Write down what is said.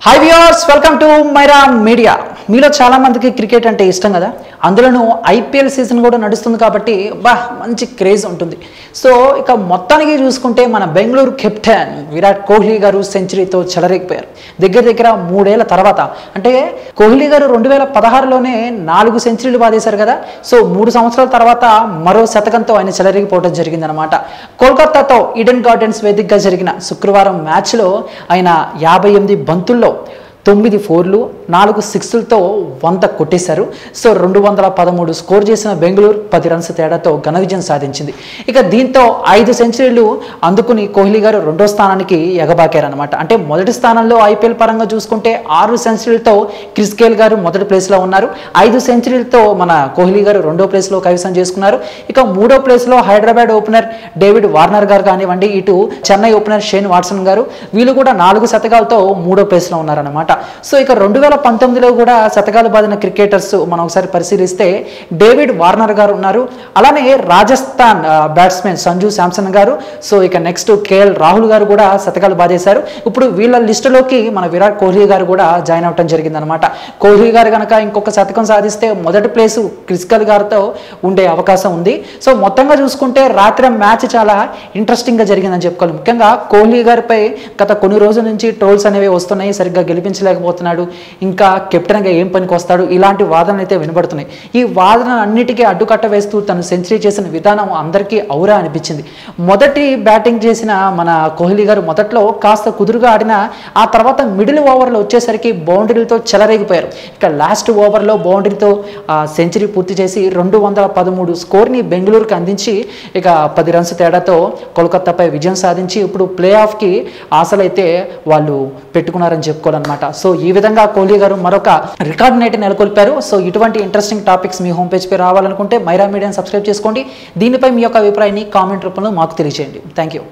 Hi viewers, welcome to Myra media. మీలో చాలా మందికి క్రికెట్ అంటే ఇష్టం కదా, అందులోనూ ఐపీఎల్ సీజన్ కూడా నడుస్తుంది కాబట్టి మంచి క్రేజ్ ఉంటుంది. సో ఇక మొత్తానికి చూసుకుంటే మన బెంగళూరు కెప్టెన్ విరాట్ కోహ్లీ గారు సెంచరీతో చెలరేగిపోయారు. దగ్గర 3 ఏళ్ల తర్వాత, అంటే కోహ్లీ గారు 2016లోనే 4 సెంచరీలు బాధేశారు కదా. సో 3 సంవత్సరాల తర్వాత మరో శతకంతో ఆయన చెలరేగిపోవడం జరిగిందనమాట. కోల్కతాతో ఈడెన్ గార్డెన్స్ వేదికగా జరిగిన శుక్రవారం మ్యాచ్లో ఆయన 58 బంతుల్లో 9 4లు 4 6లతో 100 కొట్టేశారు. సో 213 స్కోర్ చేసిన బెంగళూరు 10 రన్స్ తేడాతో ఘన విజయం సాధించింది. ఇక దీంతో 5 సెంచరీలు అందుకుని కోహ్లీ గారు 2వ స్థానానికి ఎగబాకారనమాట. అంటే మొదటి స్థానంలో ఐపీఎల్ పరంగా చూసుకుంటే 6 సెంచరీలతో క్రిస్ గేల్ గారు మొదటి ప్లేస్లో ఉన్నారు. 5 సెంచరీలతో మన కోహ్లీ గారు 2వ ప్లేస్లో కైవసం చేసుకున్నారు. ఇక 3వ ప్లేస్లో హైదరాబాద్ ఓపెనర్ డేవిడ్ వార్నర్ గారు కానివ్వండి, ఇటు చెన్నై ఓపెనర్ షేన్ వాట్సన్ గారు, వీళ్ళు కూడా 4 శతకాలతో 3వ ప్లేస్లో ఉన్నారనమాట. సో ఇక 2019లో కూడా శతకాలు బాదిన క్రికెటర్స్ మనం ఒకసారి పరిశీలిస్తే డేవిడ్ వార్నర్ గారు ఉన్నారు. అలానే రాజస్థాన్ బ్యాట్స్మెన్ సంజు శాంసన్ గారు, సో ఇక నెక్స్ట్ కేఎల్ రాహుల్ గారు కూడా శతకాలు బాధేశారు. ఇప్పుడు వీళ్ళ లిస్టులోకి మన విరాట్ కోహ్లీ గారు కూడా జాయిన్ అవటం జరిగిందనమాట. కోహ్లీ గారు కనుక ఇంకొక శతకం సాధిస్తే మొదటి ప్లేసు క్రిస్ గేల్ గారితో ఉండే అవకాశం ఉంది. సో మొత్తంగా చూసుకుంటే రాత్రి మ్యాచ్ చాలా ఇంట్రెస్టింగ్గా జరిగిందని చెప్పుకోవాలి. ముఖ్యంగా కోహ్లీ గారిపై గత కొన్ని రోజుల నుంచి ట్రోల్స్ అనేవి వస్తున్నాయి. సరిగ్గా గెలిపించలేకపోతున్నాడు, ఇంకా కెప్టెన్గా ఏం పనికి వస్తాడు, ఇలాంటి వాదనలు అయితే వినబడుతున్నాయి. ఈ వాదన అన్నిటికీ అడ్డుకట్ట వేస్తూ తను సెంచరీ చేసిన విధానం అందరికీ ఔరా అనిపించింది. మొదటి బ్యాటింగ్ చేసిన మన కోహ్లీ గారు మొదట్లో కాస్త కుదురుగా ఆడినా ఆ తర్వాత మిడిల్ ఓవర్లో వచ్చేసరికి బౌండరీలతో చెలరేగిపోయారు. ఇక లాస్ట్ ఓవర్లో బౌండరీతో సెంచరీ పూర్తి చేసి 213 స్కోర్ని బెంగళూరుకి అందించి ఇక 10 రన్స్ తేడాతో కోల్కతాపై విజయం సాధించి ఇప్పుడు ప్లే ఆఫ్కి ఆశలైతే వాళ్ళు పెట్టుకున్నారని చెప్పుకోవాలన్నమాట. సో ఈ విధంగా కోహ్లీ గారు మరొక రికార్డ్ నైట్ నెలకొల్పారు. సో ఇటువంటి ఇంట్రెస్టింగ్ టాపిక్స్ మీ హోమ్ పేజ్పై రావాలనుకుంటే మైరా మీడియాని సబ్స్క్రైబ్ చేసుకోండి. దీనిపై మీ యొక్క అభిప్రాయాన్ని కామెంట్ రూపంలో మాకు తెలియజేయండి. Thank you.